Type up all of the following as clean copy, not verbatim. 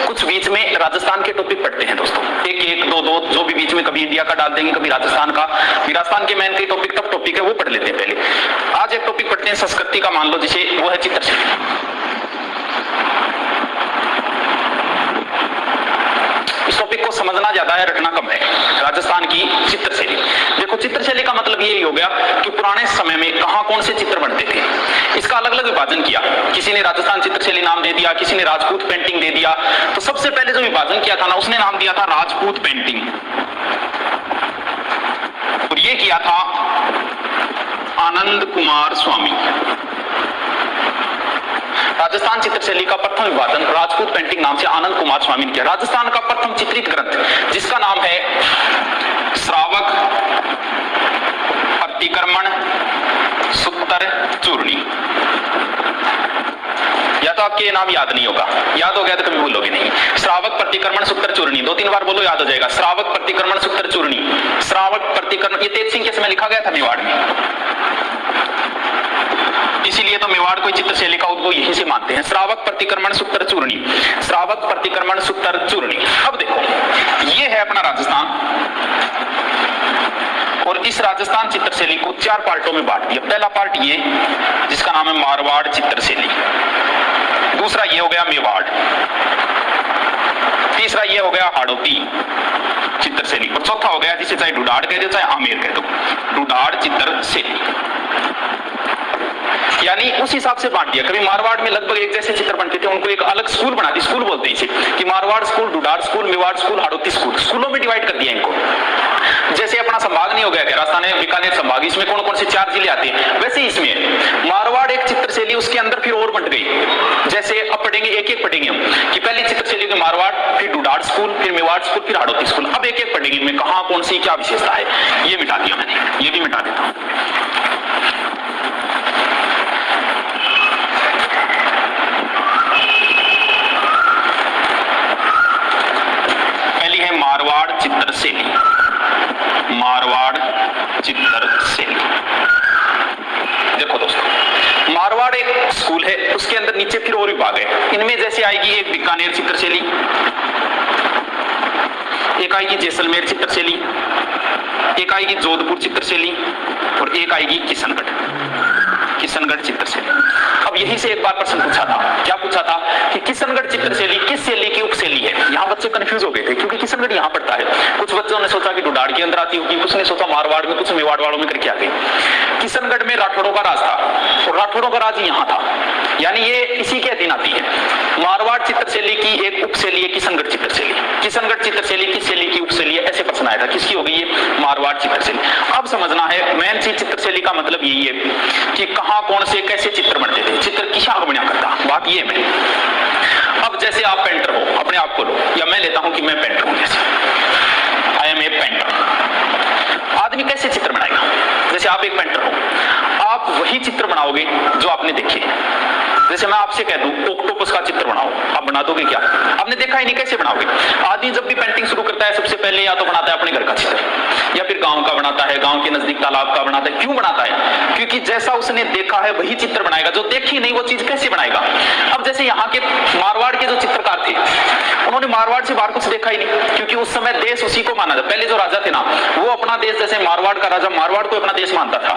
कुछ बीच में राजस्थान के टॉपिक पढ़ते हैं दोस्तों, एक एक दो दो, जो भी बीच में कभी इंडिया का डाल देंगे, कभी राजस्थान का। राजस्थान के मेन कई टॉपिक तब टॉपिक है वो पढ़ लेते हैं पहले। आज एक टॉपिक पढ़ते हैं संस्कृति का, मान लो जिसे, वो है चित्रशैली। इस टॉपिक को समझना ज्यादा है, रटना कम है। राजस्थान की चित्रशैली। देखो, चित्रशैली का मतलब यही हो गया कि पुराने समय में कहां कौन से चित्र बनते थे, इसका अलग अलग विभाजन किया। किसी ने राजस्थान चित्रशैली नाम दे दिया, किसी ने राजपूत पेंटिंग दे दिया। तो सबसे पहले जो विभाजन किया था ना, उसने नाम दिया था राजपूत पेंटिंग, और ये किया था आनंद कुमार स्वामी। राजस्थान चित्रशैली का प्रथम विभाजन राजपूत पेंटिंग नाम से आनंद कुमार स्वामी ने किया। राजस्थान का प्रथम चित्रित ग्रंथ जिसका नाम है श्रावक प्रतिक्रमण सूत्र चूर्णी। या तो आपके ये नाम याद नहीं होगा, याद हो गया तो कभी भूलोगे नहीं। श्रावक प्रतिक्रमण सूत्र चूर्णी, 2-3 बार बोलो, याद हो जाएगा। श्रावक प्रतिक्रमण सूत्र चूर्णी, श्रावक प्रतिक्रमण। ये तेज सिंह के समय लिखा गया था मेवाड़ में, इसीलिए तो मेवाड़ को चित्रशैली का उद्भव यहीं से मानते हैं। श्रावक प्रतिक्रमण सूत्र चूर्णी, श्रावक प्रतिक्रमण सूत्र चूर्णी। अब देखो, ये है अपना राजस्थान, और इस राजस्थान चित्रशैली को 4 पार्टों में बांट दिया। पहला पार्ट ये जिसका नाम है मारवाड़ चित्रशैली, दूसरा ये हो गया मेवाड़, तीसरा ये हो गया हाड़ौती चित्रशैली, और चौथा हो गया जिसे चाहे ढूढ़ाड़ कह दो चाहे आमेर कह दो, ढूढ़ाड़ चित्रशैली। यानी उस हिसाब से बांट दिया। कभी मारवाड़ में लगभग एक जैसे चित्र बनते थे, उनको एक अलग स्कूल बना दी, स्कूल बोलते हैं इसे, कि मारवाड़ स्कूल, ढूढ़ाड़ school, Mewar school, Hadoti school, स्कूलों में डिवाइड कर दिया इनको। जैसे अपना संभाग नहीं हो गया क्या, राजस्थान है बीकानेर संभाग, इसमें कौन कौन से 4 जिले आते हैं, वैसे ही इसमें मारवाड़ एक चित्रशैली, उसके अंदर फिर और बंट गई। जैसे अब पढ़ेंगे, एक एक पढ़ेंगे हम, कि पहली चित्रशैली के मारवाड़, फिर ढूढ़ाड़ स्कूल, फिर मेवाड़ स्कूल, फिर हाड़ौती स्कूल। अब एक एक पढ़ेंगे में कहां कौन सी क्या विशेषता है। ये मिटा दिया मैंने, ये भी मिटा देता हूं। मारवाड़ चित्रशैली, मारवाड़ चित्रशैली। देखो दोस्तों, मारवाड़ एक स्कूल है, उसके अंदर नीचे फिर और विभाग है। इनमें जैसे आएगी एक बीकानेर चित्रशैली, एक आएगी जैसलमेर चित्रशैली, एक आएगी जोधपुर चित्रशैली, और एक आएगी किशनगढ़ चित्रशैली। अब यही से एक बार प्रश्न पूछा था, क्या पूछा था कि किशनगढ़ चित्रशैली किस शैली की उपशैली है। यहाँ बच्चे कंफ्यूज हो गए थे क्योंकि किशनगढ़ यहाँ पड़ता है। कुछ बच्चों ने सोचा कि ढूढ़ाड़ के अंदर आती होगी, कुछ ने सोचा मारवाड़ में, कुछ मेवाड़ वालों में करके आ गई। किशनगढ़ में राठौड़ों का राज था, और राठौड़ों का राज यहाँ था, यानी ये इसी के अधीन आती है। मारवाड़ चित्रशैली की एक उपशैली है किशनगढ़ चित्रशैली। किशनगढ़ चित्रशैली किस शैली की उपशैली है, ऐसे प्रश्न आया था, किसकी हो गई है, मारवाड़ चित्रशैली। अब समझना है, मेन चीज चित्रशैली का मतलब यही है कि कहां कौन से कैसे चित्र बनते थे, चित्र किसा बना करता, बात ये है। अब जैसे आप पेंटर हो, अपने आप को लो, या मैं लेता हूं कि मैं पेंटर हूं, जैसे आई एम ए पेंटर। आदमी कैसे चित्र बनाएगा, जैसे आप एक पेंटर हो, आप वही चित्र बनाओगे जो आपने देखे। जैसे मैं आपसे कह दूं ऑक्टोपस का चित्र बनाओ, आप बना दोगे क्या, आपने देखा ही नहीं, कैसे बनाओगे। आदमी जब भी पेंटिंग शुरू करता है, सबसे पहले या तो बनाता है अपने घर का चित्र, या फिर गांव का बनाता है, गांव के नजदीक तालाब का बनाता है। क्यों बनाता है, क्योंकि जैसा उसने देखा है वही चित्र बनाएगा, जो देखी नहीं वो चीज कैसे बनाएगा। अब जैसे यहाँ के मारवाड़ के जो चित्रकार थे, उन्होंने मारवाड़ से बाहर कुछ देखा ही नहीं, क्योंकि उस समय देश उसी को माना था। पहले जो राजा थे ना, वो अपना देश, जैसे मारवाड़ का राजा मारवाड़ को अपना देश मानता था,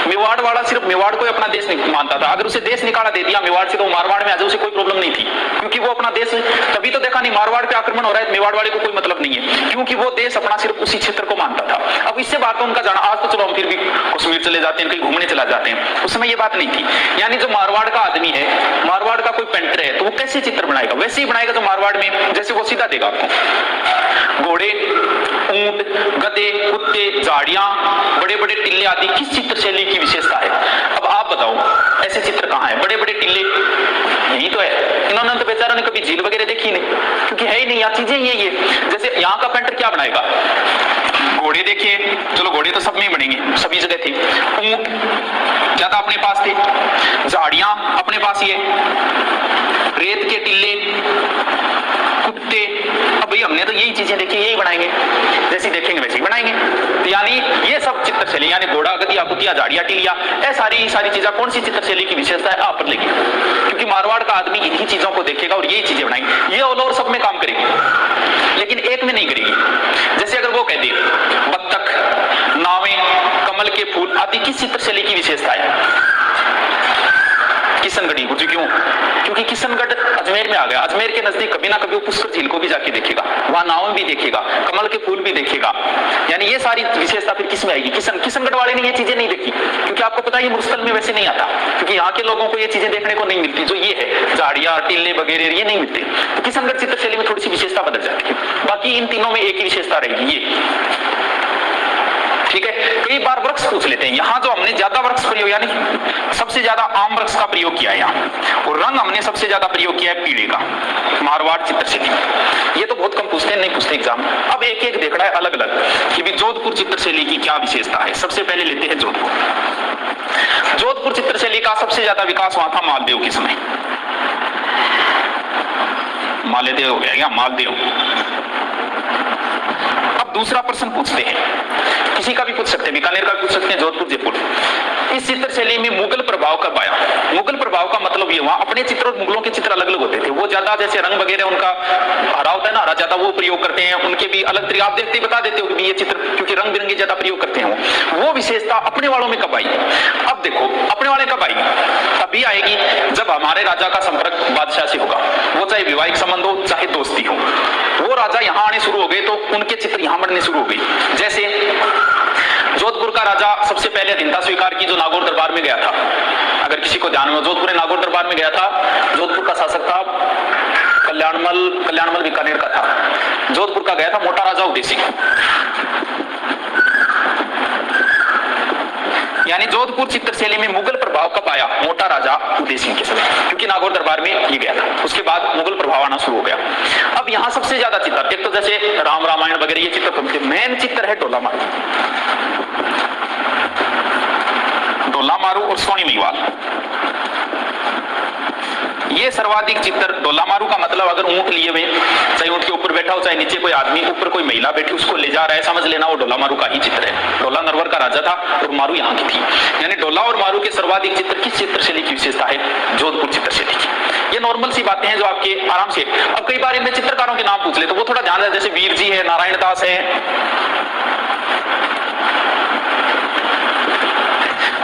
मेवाड़ वाला सिर्फ मेवाड़ को अपना देश नहीं मानता था। अगर उसे देश निकाला दे दिया मेवाड़ से, तो मारवाड़ में आ जाए, उसे कोई प्रॉब्लम नहीं थी, क्योंकि वो अपना देश, तभी तो देखा नहीं मारवाड़ पे आक्रमण हो रहा है, मेवाड़ वाले को कोई मतलब नहीं है, क्योंकि वो देश अपना सिर्फ उसी क्षेत्र को मानता था। अब इससे बात तो उनका जाना, आज तो चलो हम फिर भी कश्मीर चले जाते हैं, कहीं घूमने चला जाते हैं, उस समय ये बात नहीं थी। यानी जो मारवाड़ का आदमी है, मारवाड़ का कोई पेंटर है, तो वो कैसे चित्र बनाएगा, वैसे ही बनाएगा जो मारवाड़ में, जैसे वो सीधा देगा आपको घोड़े, ऊंट, गधे, कुत्ते, झाड़ियां, बड़े बड़े टिल्ले आदि किस चित्रशैली की विशेषता है। अब आप बताओ, ऐसे चित्र कहां है, बड़े बड़े टिल्ले यही तो है। इन्होंने तो बेचारों ने कभी झील वगैरह देखी नहीं, क्योंकि है ही नहीं, यहाँ चीजें यही है। जैसे यहाँ का पेंटर क्या बनाएगा, घोड़े देखिए, चलो घोड़े तो सब में बनेंगे, सभी जगह थे। ऊंट ज्यादा अपने पास थे, झाड़ियां अपने पास ही है, रेत के टिल्ले, कुत्ते। अब भाई हमने तो यही चीजें देखी, यही बनाएंगे, जैसी देखेंगे वैसी बनाएंगे। तो यानी ये सब चित्रशैली, यानी घोड़ा, गधिया, कुतिया, झाड़िया, टिलिया, ये सारी चीजें कौन सी चित्रशैली की विशेषता है? आप पर लेगी, क्योंकि मारवाड़ का आदमी इन्हीं चीजों को देखेगा और यही चीजें बनाएंगे। ये ऑल ओवर सब में काम करेगी, लेकिन एक में नहीं करेगी। जैसे अगर वो कह दे बत्तख, नावें, कमल के फूल आदि किस चित्रशैली की विशेषता है? किशनगढ़ी गुर्जी। क्यों? क्योंकि किशनगढ़ अजमेर में आ गया, अजमेर के नजदीक कभी ना कभी वो पुष्कर झील को भी जाके देखेगा, वहां नाव भी देखेगा, कमल के फूल भी देखेगा। यानी ये सारी विशेषता फिर किस में आएगी? किशनगढ़ वाले ने ये चीजें नहीं देखी, क्योंकि आपको पता है ये मुरस्कल में वैसे नहीं आता, क्योंकि यहाँ के लोगों को ये चीजें देखने को नहीं मिलती। जो ये है झाड़ियां, टिल्ले वगैरह ये नहीं मिलते, तो किशनगढ़ चित्रशैली में थोड़ी सी विशेषता बदल जाती है। बाकी इन तीनों में एक ही विशेषता रहेगी, ये ठीक है। कई बार वृक्ष पूछ लेते हैं, यहाँ जो हमने ज्यादा वृक्ष प्रयोग यानी सबसे ज्यादा आम वृक्ष का प्रयोग किया है यहाँ, और रंग हमने सबसे ज्यादा प्रयोग किया है पीले का, मारवाड़ चित्रशैली। ये तो बहुत कम पूछते हैं, नहीं पूछते एग्जाम। अब एक एक देखना है अलग अलग कि भी जोधपुर चित्रशैली की क्या विशेषता है। सबसे पहले लेते हैं जोधपुर। जोधपुर चित्रशैली का सबसे ज्यादा विकास हुआ था मालदेव के समय। मालदेव हो गया या मालदेव। अब दूसरा प्रश्न पूछते हैं, किसी का भी पूछ सकते हैं, बीकानेर का भी पूछ सकते हैं, जोधपुर, जयपुर। इस चित्रशैली में मुगल प्रभाव कब आया? मुगल प्रभाव का मतलब ये हुआ, अपने चित्र और मुगलों के चित्र अलग अलग होते थे। वो ज्यादा जैसे रंग वगैरह उनका हरा होता है ना, हरा ज्यादा वो प्रयोग करते हैं, उनके भी अलग तरीके। आप देखते ही बता देते हो कि ये चित्र क्योंकि रंग बिरंगे ज्यादा प्रयोग करते हैं। वो विशेषता अपने वालों में कब आई? अब देखो अपने वाले कब आई? तभी आएगी जब हमारे राजा का संपर्क बादशाह से होगा, वो चाहे वैवाहिक संबंध हो चाहे दोस्ती हो। वो राजा यहाँ आने शुरू हो गए तो उनके चित्र यहाँ बनने शुरू हो गए। जैसे जोधपुर का राजा सबसे पहले अधीनता स्वीकार की जो नागौर दरबार में गया था। अगर किसी को ध्यान में, जोधपुर नागौर दरबार में गया था। जोधपुर का शासक था कल्याणमल बीकानेर का था। जोधपुर का गया था मोटा राजा उदय सिंह। यानी जोधपुर चित्रशैली में मुगल प्रभाव कब आया? मोटा राजा उदय सिंह के समय, क्योंकि नागौर दरबार में ये गया था। उसके बाद मुगल प्रभाव आना शुरू हो गया। अब यहाँ सबसे ज्यादा चित्र, एक तो जैसे राम रामायण वगैरह ये चित्र बनते, मेन चित्र है डोला मारू, डोला मारू और सोनी महिवाल। ये सर्वाधिक चित्र डोला मारू का मतलब अगर ऊंट लिए हुए, चाहे ऊंट के ऊपर बैठा हो चाहे नीचे कोई आदमी, ऊपर कोई महिला बैठी उसको ले जा रहा है, समझ लेना वो डोला मारू का ही चित्र है। डोला नरवर का राजा था और मारू यहाँ की थी। यानी डोला और मारू के सर्वाधिक चित्र किस चित्रशैली की विशेषता है? जोधपुर चित्रशैली की। ये नॉर्मल सी बातें हैं जो आपके आराम से। अब कई बार इनमें चित्रकारों के नाम पूछ ले तो वो थोड़ा ध्यान है, जैसे वीर जी है, नारायण दास है।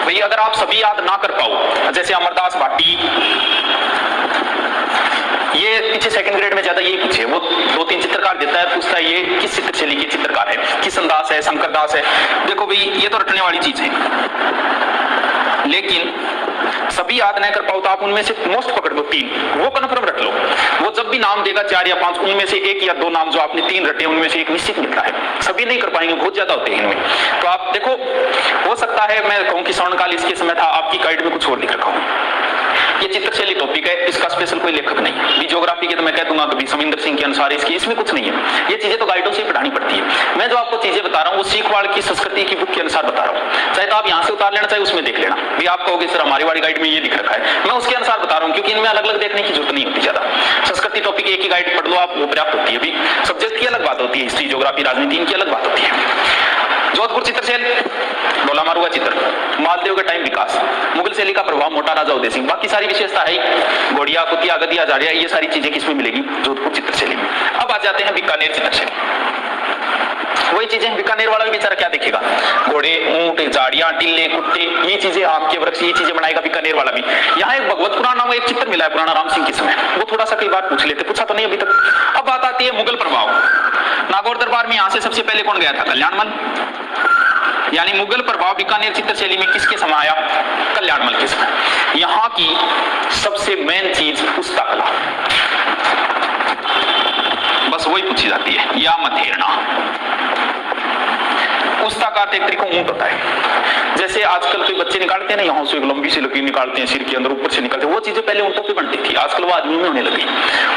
भाई अगर आप सभी याद ना कर पाओ, जैसे अमरदास भाटी, ये पीछे सेकंड ग्रेड में ज्यादा यही पूछे, वो 2-3 चित्रकार देता है, पूछता है ये किस चित्रशैली के चित्रकार है? किशन दास है, शंकर दास है। देखो भाई ये तो रटने वाली चीज है, लेकिन सभी याद नहीं कर पाओ तो आप उनमें से मोस्ट पकड़ लो, 3 वो कन्फर्म रख लो। वो जब भी नाम देगा 4 या 5, उनमें से 1 या 2 नाम जो आपने 3 रटे उनमें से एक निश्चित मिलता है। सभी नहीं कर पाएंगे, बहुत ज्यादा होते हैं इनमें। तो आप देखो, हो सकता है मैं कहूं कि स्वर्णकाल इसके समय था, आपकी गाइड में कुछ और लिख रखा हूं। ये चित्रशैली टॉपिक है, इसका स्पेशल कोई लेखक नहीं है। ज्योग्राफी के तो मैं कह दूंगा कभी समिंदर सिंह के अनुसार इसकी, इसमें कुछ नहीं है। ये चीजें तो गाइडों से पढ़ानी पड़ती है। मैं जो आपको चीजें बता रहा हूँ वो सीखवाड़ की संस्कृति की बुक के अनुसार बता रहा हूँ। चाहे तो आप यहाँ से उतार लेना, चाहे उसमें देख लेना। भी आप कहोगे सर हमारी वाली गाइड में ये लिख रखा है, मैं उसके अनुसार बता रहा हूँ, क्योंकि इनमें अलग अलग देखने की जरूरत नहीं होती ज्यादा। संस्कृति टॉपिक एक ही गाइड पढ़ लो आप, वो पर्याप्त होती है। अभी सब्जेक्ट की अलग बात होती है, हिस्ट्री, ज्योग्राफी, राजनीति, इनकी अलग बात होती है। जोधपुर चित्रशैली, डोला मारू का चित्र, मालदेव का टाइम विकास, मुगल शैली का प्रभाव, मोटा राजा उदय सिंह। बाकी सारी विशेषता है, घोड़िया, कुतिया, गधिया, झाड़िया, ये सारी चीजें किसमें मिलेगी? जोधपुर चित्रशैली में। अब आ जाते हैं बीकानेर चित्रशैली। वही चीजें बीकानेर वाला भी बेचारा क्या देखेगा? घोड़े, ऊंट, झाड़ियां, टिल्ले, कुत्ते, ये चीजें, आम के वृक्ष, ये चीजें बनाएगा बीकानेर वाला भी। यहाँ एक भगवत पुराण नाम एक चित्र मिला है पुराना राम सिंह के समय, वो थोड़ा सा कई बार पूछ लेते, पूछा तो नहीं अभी तक। अब बात आती है मुगल प्रभाव। नागौर दरबार में यहाँ से सबसे पहले कौन गया था? कल्याणमल। यानी मुगल प्रभाव बीकानेर चित्रशैली में किसके समय आया? कल्याणमल के समय। यहाँ की सबसे मेन चीज पुस्ता कला, बस वही पूछी जाती है, या मथेरना। पुस्ता का एक तरीका ऊंट होता है। जैसे आजकल कोई बच्चे निकालते हैं ना, यहाँ से एक लंबी सी लकीर निकालते हैं सिर के अंदर, ऊपर से निकालते हैं, वो चीजें पहले ऊंटों पे बनती थी, आजकल वो आदमी में होने लगी।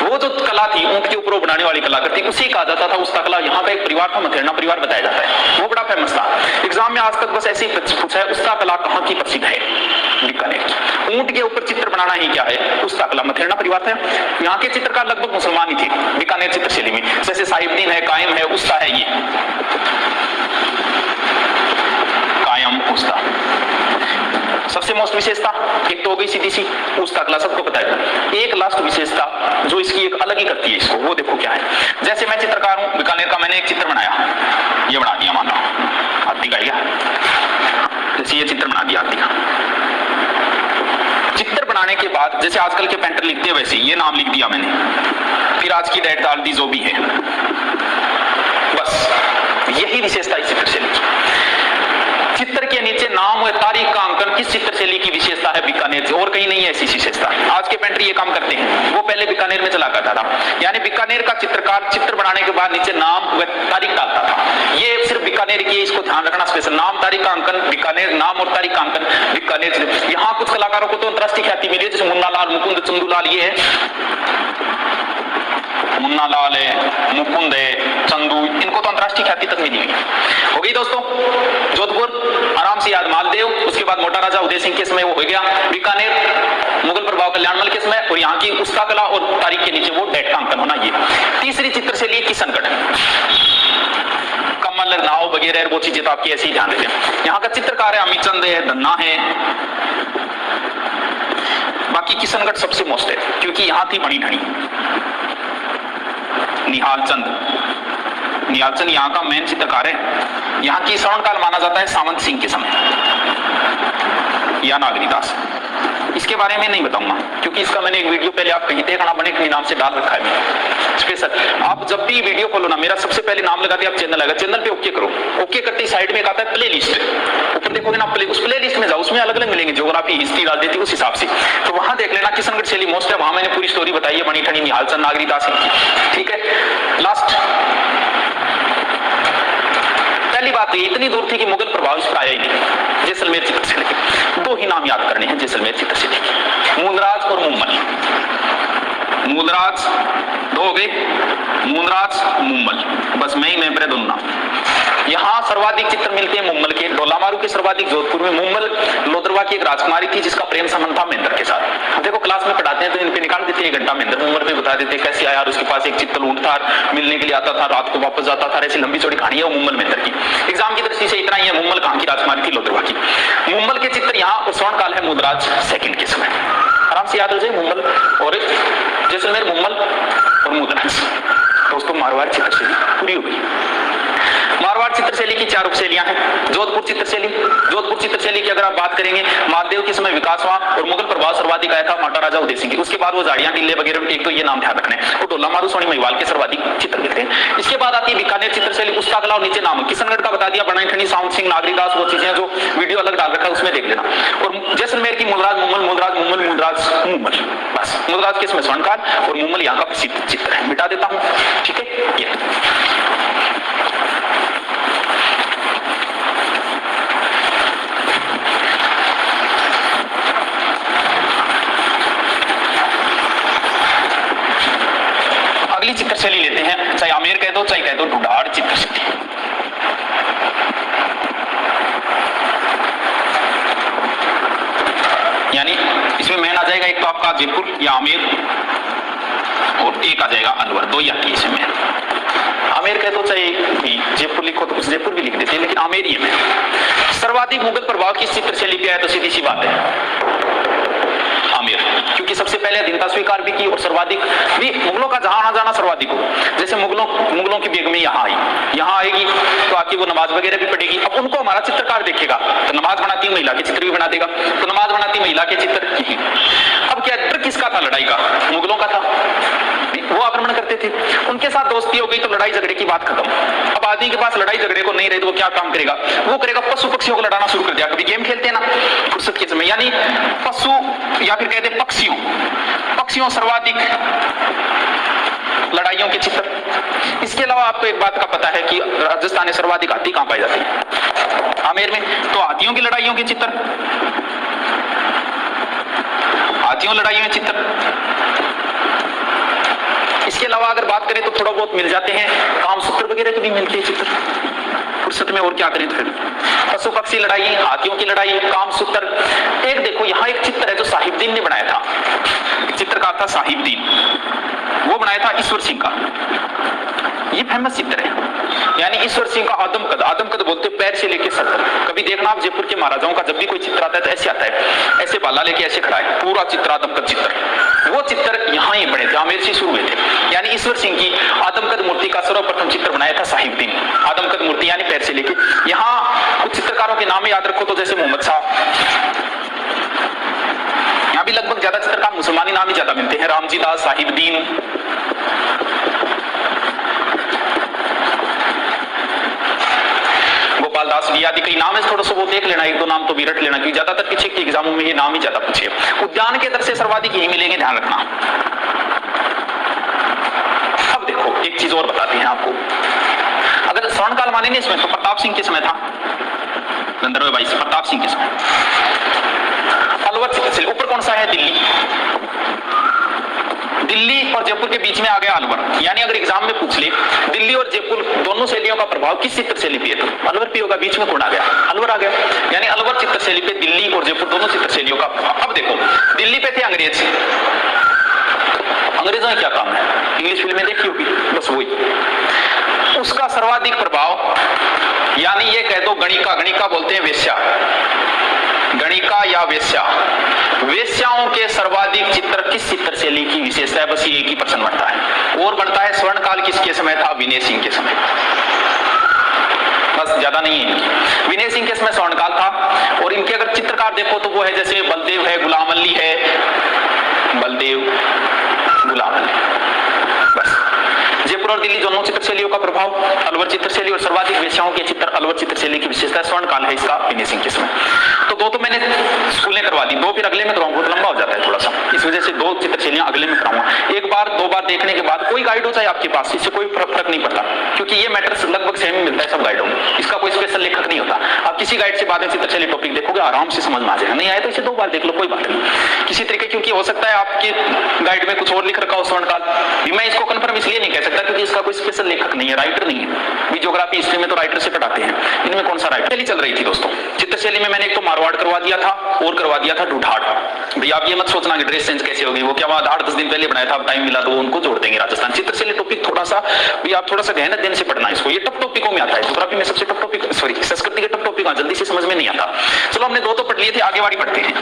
वो जो कला थी ऊंट के ऊपर बनाने वाली कला करती, उसी कहा जाता था पुस्ता कला। यहाँ का एक परिवार था, मथेरना परिवार बताया जाता है, वो बड़ा फेमस था। एग्जाम में आज तक बस ऐसे ही पूछा है, पुस्ता कला कहाँ की प्रसिद्ध है? बीकानेर। ऊंट के ऊपर चित्र बनाना ही क्या है? पुस्ता कला। मथेरना परिवार था, यहाँ के चित्रकार लगभग मुसलमान ही थे। बीकानेर बीकानेर चित्रशैली में, जैसे साहिबदीन है, कायम है, उस्ता है, ये कायम उस्ता। सबसे मोस्ट विशेषता एक तो हो गई सीधी सी उस्ता क्लास, सबको पता है। एक लास्ट विशेषता जो इसकी एक अलग ही करती है इसको, वो देखो क्या है। जैसे मैं चित्रकार हूं बीकानेर का, मैंने एक चित्र बनाया, ये बना दिया, मान लो हाथी का, जैसे ये चित्र बना दिया हाथी का। चित्र बनाने के बाद जैसे आजकल के पेंटर लिखते हैं वैसे ये नाम लिख दिया मैंने, फिर आज की डेट डाल दी जो भी है, बस यही विशेषता इस चित्रशैली की। चित्र के नीचे नाम और तारीख का अंकन किस चित्रशैली की विशेषता है? बीकानेर से, और कहीं नहीं है ऐसी विशेषता। आज के पेंटर ये काम करते हैं, वो पहले बीकानेर में चला करता था, यानी बीकानेर का चित्रकार चित्र बनाने के बाद नीचे नाम व तारीख डालता था। ये सिर्फ बीकानेर की, इसको ध्यान रखना स्पेशल। नाम तारीख का अंकन बीकानेर, नाम और तारीख का अंकन बीकानेर। यहाँ कुछ कलाकारों को तो अंतरराष्ट्रीय ख्याति मिली है, जैसे मुन्ना लाल, मुकुंद चंदूलाल, ये है मुन्ना लाल है, मुकुंद है, चंदू, इनको तो अंतरराष्ट्रीय ख्याति तक मिली हुई हो गई। दोस्तों जोधपुर आराम से याद, मालदेव, उसके बाद मोटा राजा उदय सिंह के समय वो हो गया, बीकानेर मुगल प्रभाव कल्याणमल के समय, और यहाँ की उस्ता कला और तारीख के नीचे वो डेट का अंकन होना। ये तीसरी चित्रशैली किशनगढ़, कमल, नाव वगैरह वो चीजें तो आपकी ऐसे ही ध्यान देते। यहाँ का चित्रकार है अमित चंद है, धन्ना है, बाकी किशनगढ़ सबसे मोस्ट है क्योंकि यहाँ थी बड़ी ढणी। निहाल चंद यहाँ का मेन चित्रकार है। यहाँ की स्वर्णकाल माना जाता है सावंत सिंह के समय या नागरीदास। इसके बारे में नहीं बताऊंगा क्योंकि इसका मैंने एक वीडियो पहले आप कहीं देखना बने कहीं नाम से डाल रखा है स्पेशल। आप जब भी वीडियो खोलो ना, मेरा सबसे पहले नाम लगाते आप चैनल आएगा, चैनल पे ओके करो, ओके करते ही साइड में एक आता है प्ले लिस्ट, ऊपर देखोगे ना उस प्ले लिस्ट में जाओ, उसमें अलग अलग मिलेंगे, ज्योग्राफी हिस्ट्री डाल देती है उस हिसाब से, तो वहां देख लेना। किशनगढ़ शैली मोस्ट है, वहां मैंने पूरी स्टोरी बताई है, बनी ठनी निहाल चंद नागरीदास की। ठीक है, लास्ट पहली बात ये इतनी दूर थी कि मुगल प्रभाव इस पर आया ही नहीं। जैसलमेर चित्रशैली के दो ही नाम याद करने हैं जैसलमेर चित्रशैली के, मूलराज और मुम्मल। मूलराज दो हो गए, मूलराज मुम्मल, बस मैं ही मैं पर दोनों नाम। यहाँ सर्वाधिक चित्र मिलते हैं मुम्मल के, डोलामारू के सर्वाधिक जोधपुर में। मुम्मल लोदरवा की एक राजकुमारी थी जिसका प्रेम संबंध था महेंद्र के साथ। देखो क्लास में पढ़ाते हैं तो इन पे निकाल देते हैं 1 घंटा, महेंद्र मुम्मल पे बता देते कैसे आया, और उसके पास एक चित्रलूट था, मिलने के लिए आता था, रात को वापस जाता था, ऐसी लंबी चौड़ी कहानी है वो मुम्मल महेंद्र की। एग्जाम की दृष्टि से इतना ही है, मुम्मल कहाँ की राजकुमारी थी? लोदरवा की। मुम्मल के चित्र यहाँ और स्वर्णकाल है मूलराज सेकंड के समय, आराम से याद हो जाए। मुम्मल और जैसलमेर, मुम्मल और मूलराज। दोस्तों मारवाड़ चित्रशैली पूरी हो गई। मारवाड़ चित्रशैली की 4 उपशैलियां हैं। जोधपुर चित्रशैली, जोधपुर चित्रशैली की अगर आप बात करेंगे, मालदेव के समय विकास हुआ और मुगल प्रभाव सर्वाधिक आया था मोटा राजा उदय सिंह की। उसके बाद वो झाड़ियां, टिल्ले वगैरह, एक तो ये नाम ध्यान रखने, और डोलामारू, सोनी महिवाल के सर्वाधिक चित्र मिलते हैं। इसके बाद आती है बीकानेर चित्रशैली, उसका कला और नीचे नाम। किशनगढ़ का बता दिया, बनाई साउंड सिंह, नागरीदास, वो चीजें जो वीडियो अलग डाल रखा है उसमें देख लेना। और जैसलमेर की मूलराज मुम्मल, मूलराज मुम्मल, मूलराज मुम्मल, बस। मूलराज के इसमें स्वर्णकाल और मुम्मल यहाँ का प्रसिद्ध चित्र है, मिटा देता हूँ। ठीक है, ये अगली चित्रशैली लेते हैं, चाहे आमेर कह दो चाहे कह दो ढूंढाड़ चित्रशैली। यानी इसमें मेन आ जाएगा एक तो आपका जयपुर या आमेर, और एक आ जाएगा अलवर, दो या की इसमें। आमेर कह दो चाहे जयपुर लिखो तो कुछ जयपुर भी लिख देते हैं, लेकिन आमेर ही में सर्वाधिक मुगल प्रभाव किस चित्रशैली पे आया? तो सीधी सी बात है आमेर, क्योंकि सबसे पहले अधीनता स्वीकार भी की और सर्वाधिक भी मुगलों का जहां आना जाना सर्वाधिक हो। जैसे मुगलों की बेगमें यहाँ आई, यहाँ आएगी तो आके वो नमाज वगैरह भी पढ़ेगी। अब उनको हमारा चित्रकार देखेगा तो नमाज बनाती महिला के चित्र भी बना देगा, तो नमाज बनाती महिला के चित्र यही। अब क्या किसका था लड़ाई का? मुगलों का था, वो आक्रमण करते थे, उनके साथ दोस्ती हो गई तो लड़ाई झगड़े की बात खत्म। अब आदमी के पास लड़ाई झगड़े को नहीं रहे तो वो क्या काम करेगा? वो करेगा पशु पक्षियों को लड़ाना शुरू कर दिया। कभी गेम खेलते हैं ना फुर्सत के समय, यानी पशु या फिर कहते पक्षियों सर्वाधिक लड़ाइयों के चित्र। इसके अलावा आपको एक बात का पता है कि राजस्थान में सर्वाधिक हाथी कहां पाए जाते हैं? आमेर में। तो हाथियों की लड़ाइयों के चित्र, हाथियों लड़ाइयों में चित्र। इसके अलावा अगर बात करें तो थोड़ा बहुत मिल जाते हैं, कामसूत्र वगैरह के भी मिलते हैं चित्र फुर्सत में, और क्या करें? फिर पशु पक्षी लड़ाई, हाथियों की लड़ाई, कामसूत्र। एक देखो यहाँ एक चित्र है जो साहिबदीन ने बनाया था, चित्रकार था साहिबदीन, वो बनाया था ईश्वर सिंह का। फेमस चित्र है। यानी ईश्वर सिंह का आदमकद, आदमकद बोलते पैर से लेके सर तक। कभी देखना आप जयपुर के महाराजाओं का जब भी कोई चित्र आता है तो ऐसे आता है, ऐसे बाला लेके ऐसे खड़ा है, पूरा चित्र आदमकद चित्र। वो चित्र यहाँ ही बने थे, आमेर से शुरू हुए थे। यानी ईश्वर सिंह की आदमकद मूर्ति का सर्वप्रथम चित्र बनाया था साहिबुद्दीन। आदमकद मूर्ति यानी पैर से लेके। यहाँ कुछ चित्रकारों के नाम याद रखो तो जैसे मोहम्मद शाह, यहाँ भी लगभग ज्यादा चित्रकार मुसलमानी नाम ही ज्यादा मिलते हैं, रामजी दास, साहिबुद्दीन, गोपाल दास भी आदि कई नाम है, थोड़ा सा वो देख लेना, एक दो नाम तो भी रट लेना, क्योंकि ज्यादातर पीछे के एग्जामों में ये नाम ही ज्यादा पूछे। उद्यान के दर से सर्वाधिक यही मिलेंगे, ध्यान रखना। अब देखो एक चीज और बताते हैं आपको, अगर स्वर्णकाल माने नहीं इसमें तो प्रताप सिंह के समय था, गंधर्व बाई प्रताप सिंह के समय। अलवर चित्रशैली, ऊपर कौन सा है? दिल्ली। दिल्ली और जयपुर के बीच में आ गया अलवर। यानी अगर एग्जाम में पूछ ले दिल्ली और जयपुर दोनों शैलियों का प्रभाव किस चित्रशैली पे है तो अलवर पे होगा, बीच में कौन आ गया? अलवर आ गया। यानी अलवर चित्रशैली पे दिल्ली और जयपुर दोनों चित्रशैलियों का प्रभाव। अब देखो दिल्ली पे थे अंग्रेज, अंग्रेजों का क्या काम है? इंग्लिश फिल्म में देखी होगी, बस वही। उसका सर्वाधिक प्रभाव, यानी ये कह दो गणिका, गणिका बोलते हैं वेश्या, गणिका या वेश्या, वेश्याओं के सर्वाधिक चित्र किस चित्रशैली की विशेषता है? बस ये एक ही प्रश्न बनता है। और बनता है स्वर्णकाल किसके समय था? विनय सिंह के समय। बस ज्यादा नहीं है, विनय सिंह के समय स्वर्णकाल था। और इनके अगर चित्रकार देखो तो वो है जैसे बलदेव है, गुलाम अली है, बलदेव, गुलाम अली। बस जयपुर और दिल्ली दोनों चित्रशैलियों का प्रभाव, अलवर चित्रशैली और सर्वाधिक वेश्याओं के चित्र अलवर चित्रशैली की विशेषता। स्वर्णकाल है इसका विनय सिंह के समय। तो दो तो मैंने स्कूलें करवा दी, दो फिर अगले में कराऊंगा, बहुत लंबा हो जाता है थोड़ा सा, इस वजह से दो चित्रशैलियां अगले में कराऊंगा। एक बार दो बार देखने के बाद कोई गाइड हो जाए आपके पास, इससे कोई फर्क नहीं पड़ता, क्योंकि ये मैटर लगभग सेम ही मिलता है सब गाइडों में, इसका कोई स्पेशल लेखक नहीं होता। आप किसी गाइड से बाद में चित्रशैली टॉपिक देखोगे आराम से समझ में आ जाएगा, नहीं आए तो इसे दो बार देख लो, कोई बात नहीं किसी तरीके, क्योंकि हो सकता है आपके गाइड में कुछ और लिख रखा हो स्वर्णकाल। मैं इसको कंफर्म इसलिए नहीं कह सकता क्योंकि इसका कोई स्पेशल लेखक नहीं है, राइटर नहीं है। भी ज्योग्राफी हिस्ट्री में तो राइटर से पढ़ाते हैं, इनमें कौन सा राइटर? चल रही थी दोस्तों चित्रशैली में, मैंने एक तो मारवाड़ करवा दिया था और करवा दिया था ढूढाड़। भैया आप ये मत सोचना कि ड्रेस चेंज कैसे होगी, वो क्या वहां 8-10 दिन पहले बनाया था, अब टाइम मिला तो उनको जोड़ देंगे राजस्थान। चित्रशैली टॉपिक थोड़ा सा भी आप थोड़ा सा गहनत देने से पढ़ना इसको, ये टफ टॉपिकों में आता है। ज्योग्राफी में सबसे टफ टॉपिक, सॉरी संस्कृति के टफ टॉपिक जल्दी से समझ में नहीं आता। चलो हमने दो तो पढ़ लिए थे, आगे वाली पढ़ते हैं।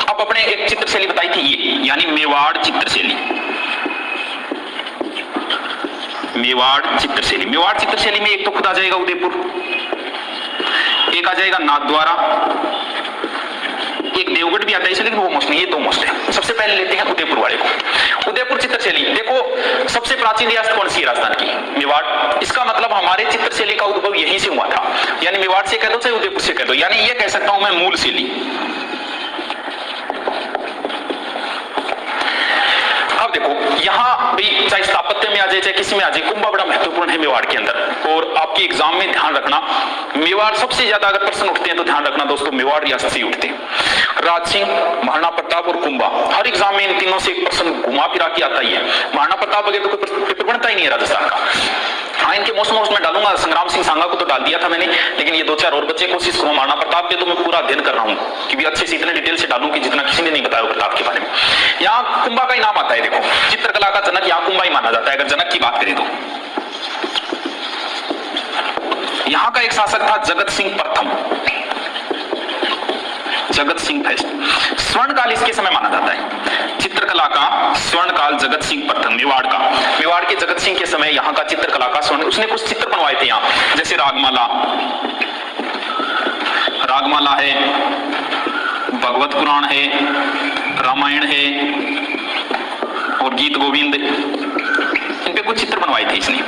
अब अपने एक चित्रशैली बताई थी ये, यानी मेवाड़ चित्रशैली। मेवाड़ चित्रशैली, मेवाड़ चित्रशैली में एक तो खुद आ जाएगा उदयपुर, एक आ जाएगा नाथद्वारा, एक देवगढ़ भी आता है इसलिए, लेकिन वो मोस्ट नहीं, ये दो मोस्ट है। सबसे पहले लेते हैं उदयपुर वाले को। उदयपुर चित्रशैली देखो, सबसे प्राचीन रियासत कौन सी है राजस्थान की? मेवाड़। इसका मतलब हमारे चित्रशैली का उद्भव यहीं से हुआ था, यानी मेवाड़ से कह दो चाहे उदयपुर से कह दो, यानी ये कह सकता हूं मैं मूल शैली। अब देखो यहाँ भी चाहे स्थापत्य में आ जाए चाहे किसी में आ जाए, कुंभा बड़ा महत्वपूर्ण है मेवाड़ के अंदर। और आपके एग्जाम में ध्यान रखना, मेवाड़ सबसे ज्यादा अगर प्रश्न उठते हैं तो ध्यान रखना दोस्तों, मेवाड़ रियासत से उठते हैं। राज सिंह, महाराणा प्रताप और कुंभा, हर एग्जाम में इन तीनों से एक प्रश्न घुमा फिरा के आता ही है। महाराणा प्रताप वगैरह तो कोई पेपर बनता ही नहीं है राजस्थान का। हाँ इनके मोस्ट में डालूंगा, संग्राम सिंह सांगा को तो डाल दिया था मैंने, लेकिन ये दो चार और बच्चे कोशिश करूँ। महाराणा प्रताप पे तो मैं पूरा अध्ययन कर रहा हूँ कि भी अच्छे से इतने डिटेल से डालूं कि जितना किसी ने नहीं बताया प्रताप के बारे में। यहाँ कुंभा का ही नाम आता है, देखो चित्रकला का जनक यहाँ कुंभा ही माना जाता है अगर जनक की बात करें तो। यहाँ का एक शासक था जगत सिंह प्रथम, जगत सिंह फर्स्ट। स्वर्णकाल इसके समय माना जाता है चित्रकला का, स्वर्णकाल जगत सिंह प्रथम मेवाड़ का। मेवाड़ के जगत सिंह के समय यहाँ का चित्रकला का स्वर्ण, उसने कुछ चित्र बनवाए थे यहाँ, जैसे रागमाला, रागमाला है, भगवत पुराण है, रामायण है और गीत गोविंद, इन पे कुछ चित्र बनवाए थे इसने।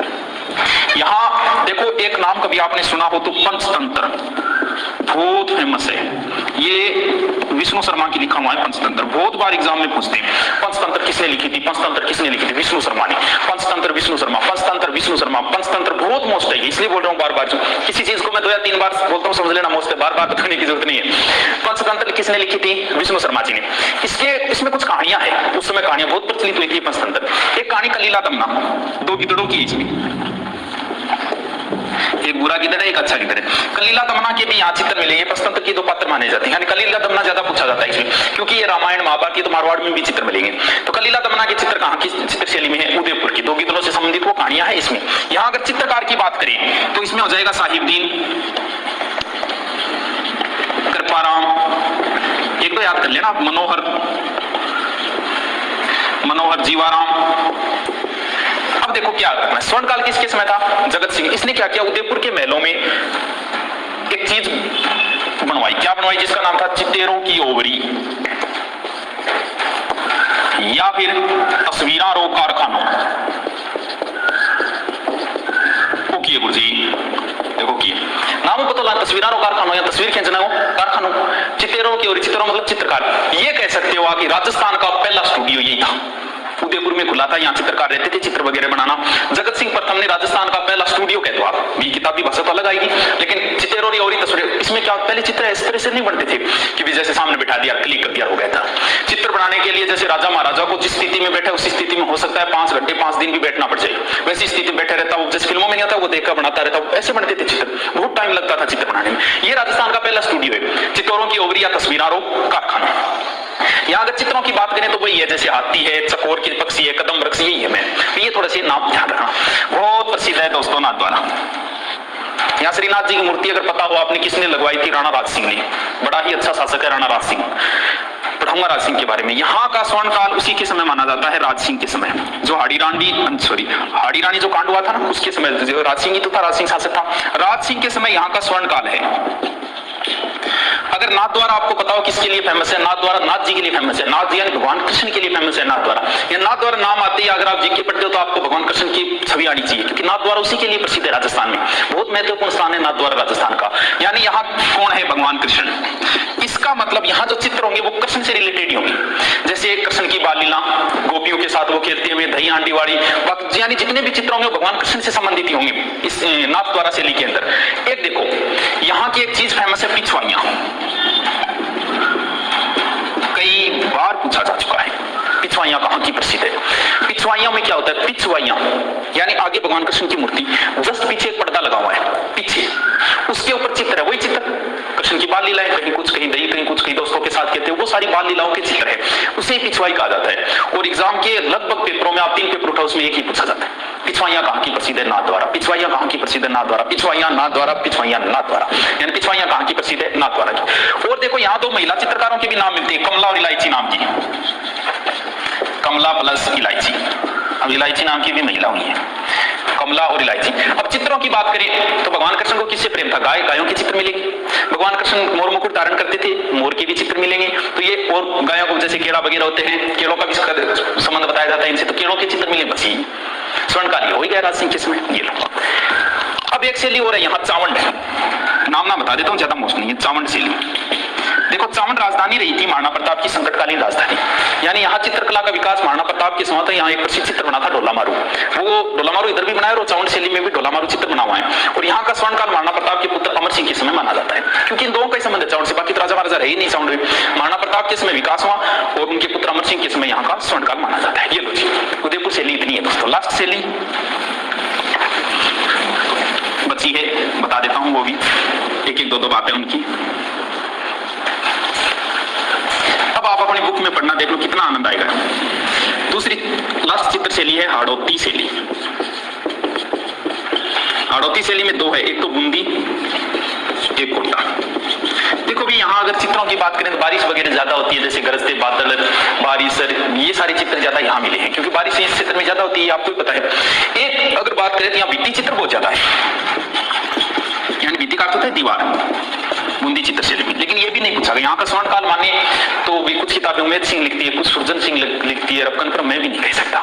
यहाँ देखो एक नाम कभी आपने सुना हो तो पंचतंत्र, बहुत फेमस है, ये विष्णु शर्मा की लिखा हुआ है पंचतंत्र। बहुत बार एग्जाम में पूछते हैं पंचतंत्र किसने लिखी थी, पंचतंत्र किसने लिखी थी? विष्णु शर्मा ने। पंचतंत्र विष्णु शर्मा, पंचतंत्र विष्णु शर्मा, पंचतंत्र बहुत मोस्ट है, इसलिए बोल रहा हूँ बार बार। किसी चीज को मैं 2 या 3 बार बोलता हूँ समझ लेना मोस्ट है, बार बार बताने की जरूरत नहीं है। पंचतंत्र किसने लिखी थी? विष्णु शर्मा जी ने। इसमें कुछ कहानियां हैं, उस समय कहानियां बहुत प्रचलित हुई थी पंचतंत्र। एक कहानी कलीला दमना, 2 गिद्धड़ों की इसमें, एक बुरा किधर है, एक अच्छा किधर है। कलीला दमना के भी यहाँ चित्र मिलेंगे, प्रश्नतंत्र की दो पात्र माने जाते हैं, यानी कलीला दमना ज्यादा पूछा जाता है इसमें, क्योंकि ये रामायण महाभारत की तो मारवाड़ में भी चित्र मिलेंगे। तो कलीला दमना के चित्र कहाँ की चित्र शैली में है, उदयपुर की, दो गिद्धों से संबंधित वो कहानियां है इसमें। यहाँ अगर चित्रकार की बात करें तो इसमें हो जाएगा साहिबदीन, कृपाराम, एक दो याद कर लेना, मनोहर जीवाराम। अब देखो क्या करना है, स्वर्णकाल किसके समय था, जगत सिंह। इसने क्या किया, उदयपुर के महलों में एक चीज बनवाई, क्या बनवाई, जिसका नाम था चितेरों की ओवरी या फिर तस्वीरा रो कारखाना। वो किए गुरुजी, देखो किए, नाम पता लगा, तस्वीरा रो कारखाना या तस्वीर खींचना हो कारखाना, चितेरों की ओवरी, चित्रों मतलब चित्रकार। ये कह सकते हो कि राजस्थान का पहला स्टूडियो यही था, उदयपुर में खुला था, यहाँ चित्रकार रहते थे चित्र वगैरह बनाना। जगत सिंह प्रथम ने राजस्थान का पहला स्टूडियो कह दो आप, भी किताबी भाषा तो अलग आएगी, लेकिन चितेरों और तस्वीरें, इसमें क्या पहले चित्र इस तरह से नहीं बनते थे कि भी जैसे सामने बैठा दिया क्लिक कर दिया हो गया था। चित्र बनाने के लिए जैसे राजा महाराजा को जिस स्थिति में बैठे उसी स्थिति में हो सकता है 5 घंटे 5 दिन भी बैठना पड़ जाए, वैसी स्थिति में बैठे रहता, वो जैसे फिल्मों में नहीं आता वो देखकर बनाता रहता, ऐसे बनते थे चित्र, बहुत टाइम लगता था चित्र बनाने में। ये राजस्थान का पहला स्टूडियो है, चित्तौरों की ओवरी या तस्वीरारों कारखाना। यहाँ अगर चित्रों की बात करें तो वही है, जैसे हाथी है, चकोर की पक्षी है, कदम वृक्ष, यही है। मैं ये थोड़े से नाम ध्यान रखना, बहुत प्रसिद्ध है दोस्तों नाथ द्वारा। यहाँ श्रीनाथ जी की मूर्ति अगर पता हो आपने किसने लगवाई थी, राणा राज सिंह ने, बड़ा ही अच्छा शासक है राणा राज सिंह। पढ़ाऊंगा राज सिंह के बारे में। यहाँ का स्वर्ण काल उसी के समय माना जाता है, राज सिंह के समय, जो हाड़ी रानी जो कांड हुआ था ना उसके समय, जो राज सिंह ही तो था, राज सिंह शासक था, राज सिंह के समय यहाँ का स्वर्ण काल है। अगर नाथ द्वारा आपको पता हो किसके लिए फेमस है, नाथ द्वारा नाथ जी के लिए फेमस है, नाथ जी यानी भगवान कृष्ण के लिए फेमस है नाथ द्वारा। या नाथ द्वारा नाम आते ही अगर आप जीके पढ़ते हो तो आपको भगवान कृष्ण की छवि आनी चाहिए, क्योंकि नाथ द्वारा उसी के लिए प्रसिद्ध है राजस्थान में, बहुत महत्वपूर्ण स्थान है नाथ द्वारा राजस्थान का। यानी यहाँ कौन है, भगवान कृष्ण। इसका मतलब यहाँ जो चित्र होंगे वो कृष्ण से रिलेटेड ही होंगे, जैसे कृष्ण की बाल लीला, गोपियों के साथ वो खेलते हुए, दही हांडी वाड़ी, यानी जितने भी चित्र होंगे भगवान कृष्ण से संबंधित ही होंगे इस नाथ द्वारा शैली के अंदर। एक देखो यहाँ की एक चीज फेमस है, पिछवाइयां, कई बार पूछा जा चुका है पिछवाइयां कहां की प्रसिद्ध है। पिछवाइयां में क्या होता है, पिछवाइयां यानी आगे भगवान कृष्ण की मूर्ति, जस्ट पीछे एक पर्दा लगा हुआ है पीछे, उसके ऊपर चित्र है, वही चित्र कृष्ण की बाल लीलाएं, कहीं कुछ कहीं दही, कहीं कुछ कहीं दोस्तों के साथ कहते हैं, वो सारी बाल लीलाओं के चित्र है, उसे पिछवाई कहा जाता है। और एग्जाम के लगभग पेपरों में आप 3 पेपर उठाओ उसमें एक ही पूछा जाता है, पिछवाइयां कहां की प्रसिद्ध है, नाथ द्वारा। पिछवाइयां कहां की प्रसिद्ध है, नाथ द्वारा। पिछवाइयां नाथ द्वारा, पिछवाइयां नाथ द्वारा, यानी पिछवाइयां कहां की प्रसिद्ध है, नाथ द्वारा की। और देखो यहाँ 2 महिला चित्रकारों के भी नाम मिलते हैं, कमला और इलायची नाम की, कमला प्लस इलायची, अब इलायची नाम की भी महिला हुई है, कमला और इलायची। अब चित्रों की बात करें तो भगवान कृष्ण को किससे प्रेम था, गायों के चित्र मिलेंगे, भगवान कृष्ण मोर मुकुट धारण करते थे, मोर के भी चित्र मिलेंगे। तो ये और गायों को जैसे केड़ा वगैरह होते हैं, केड़ों का भी संबंध बताया जाता है इनसे, तो केड़ों के चित्र मिले, बस ये स्वर्णकाली हो गया राज सिंह के समय। ये लो अब एक शैली और है यहाँ, चावंड है, नाम ना बता देता हूँ, ज्यादा मोस्ट नहीं है, चावंड शैली। देखो चावंड राजधानी रही थी महाराणा प्रताप की, संकटकालीन राजधानी, यानी यहाँ चित्रकला का विकास महाराणा प्रताप के समय था। यहाँ एक प्रसिद्ध चित्र बना था ढोला मारू, वो ढोला मारू इधर भी बनाया और चावंड शैली में भी ढोला मारू चित्र बना हुआ है। और यहाँ का स्वर्णकाल महाराणा प्रताप के पुत्र अमर सिंह के समय माना जाता है, क्योंकि इन दोनों का ही संबंध है चावंड से, बाकी तो राजा महाराजा रहे ही नहीं चावंड में। महाराणा प्रताप के समय विकास हुआ और उनके पुत्र अमर सिंह के समय यहाँ का स्वर्णकाल माना जाता है। ये लो जी, उदयपुर शैली इतनी है दोस्तों। लास्ट शैली बची है, बता देता हूं, वो भी एक एक दो बातें उनकी। अब आप अपनी बुक में पढ़ना, देख लो कितना आनंद आएगा। दूसरी लास्ट चित्र शैली है हाड़ौती शैली। हाड़ौती शैली में 2 है, एक तो बूंदी, एक कोटा। देखो भी यहाँ अगर चित्रों की बात करें तो बारिश वगैरह ज्यादा होती है, जैसे गरजते बादल, बारिश, ये सारे चित्र ज्यादा यहाँ मिले हैं, क्योंकि बारिश इस क्षेत्र में ज्यादा होती है, आपको पता है। एक अगर बात करें तो यहाँ भित्ति चित्र बहुत ज्यादा है, यानी भित्ति का अर्थ होता है दीवार, बूंदी चित्र शैली में। लेकिन ये भी नहीं पूछा गया यहाँ का स्वर्णकाल माने तो भी कुछ किताबें उमेद सिंह लिखती है, कुछ सुरजन सिंह लिखती है, रबकन पर मैं भी नहीं कह सकता।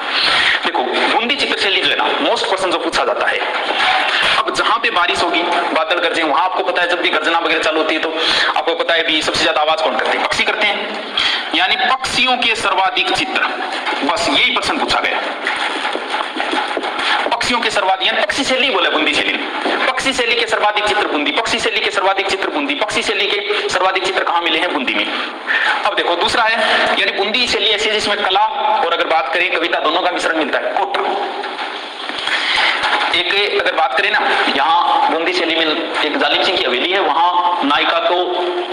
देखो बूंदी चित्र शैली जो है ना, मोस्ट क्वेश्चन जो पूछा जाता है, अब जहां पे बारिश होगी, बादल गरजे, वहां आपको पता है जब भी गर्जना वगैरह चालू होती है तो आपको पता है भी सबसे ज्यादा आवाज कौन करते हैं, पक्षी करते हैं, यानी पक्षियों के सर्वाधिक चित्र, बस यही प्रश्न पूछा गया। पक्षियों के सर्वाधिक, यानी पक्षी शैली बोले बूंदी शैली, पक्षी शैली के सर्वाधिक चित्र बूंदी, पक्षी शैली के सर्वाधिक चित्र बूंदी, पक्षी शैली के सर्वाधिक चित्र कहां मिले हैं, बूंदी में। अब देखो दूसरा है, यानी बूंदी शैली ऐसी जिसमें कला और अगर बात करें कविता दोनों का मिश्रण मिलता है, कोटा। एक अगर बात करें ना, यहाँ बूंदी शैली में एक जालिम सिंह की हवेली है, वहां नायिका को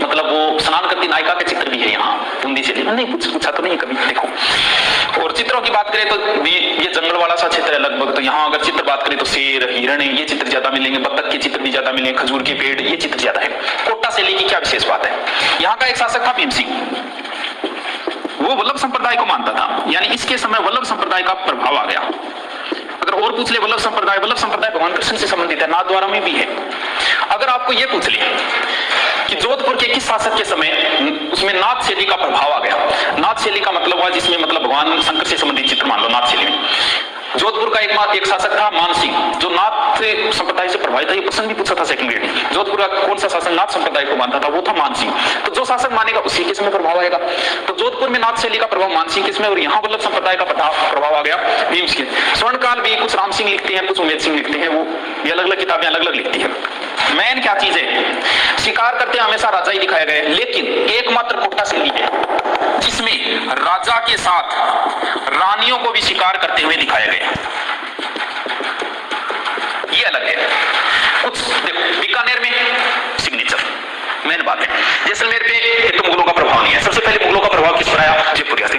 मतलब वो स्नान करती नायिका के चित्र भी है यहाँ बूंदी शैली में। नहीं पूछा तो नहीं कभी, देखो। और चित्रों की बात करें तो ये जंगल वाला सा चित्र है लगभग, तो यहाँ अगर चित्र बात करें तो शेर, हिरण, ये चित्र ज्यादा मिलेंगे, बत्तख के चित्र भी ज्यादा मिलेंगे, खजूर के पेड़, ये चित्र ज्यादा है। कोटा शैली की क्या विशेष बात है, यहाँ का एक शासक था भीम सिंह, वो वल्लभ संप्रदाय को मानता था, यानी इसके समय वल्लभ संप्रदाय का प्रभाव आ गया। अगर और पूछ ले वल्लभ संप्रदाय भगवान कृष्ण से संबंधित है, नाथद्वारा में भी है। अगर आपको यह पूछ ले कि जोधपुर के किस शासक के समय उसमें नाथ शैली का प्रभाव आ गया, नाथ शैली का मतलब हुआ जिसमें मतलब भगवान शंकर से संबंधित चित्र मान लो नाथ शैली में। जोधपुर का एक शासक था मान सिंह, जो नाथ संप्रदाय से प्रभावित था। ये प्रश्न भी पूछा था सेकंड ग्रेड में, जोधपुर का कौन सा शासक नाथ संप्रदाय को मानता था, वो था मान सिंह। तो जो शासक मानेगा उसी के समय प्रभाव आएगा। तो जोधपुर में नाथ शैली का प्रभाव मान सिंह के समय, और यहाँ वल्लभ संप्रदाय का प्रभाव आ गया भीम सिंह। स्वर्णकाल भी कुछ राम सिंह लिखते हैं, कुछ उमेद सिंह लिखते हैं, वो ये अलग अलग किताबें अलग अलग लिखती है। मेन क्या चीज है, शिकार करते हमेशा राजा ही दिखाया गया है, लेकिन एकमात्र कोटा शैली है जिसमें राजा के साथ रानियों को भी शिकार करते हुए दिखाया गया है, ये अलग है। कुछ देखो बीकानेर में सिग्नेचर मेन बात है। जैसलमेर पे तो मुगलों का प्रभाव नहीं है। सबसे पहले मुगलों का प्रभाव किस पर आया, जयपुरिया से।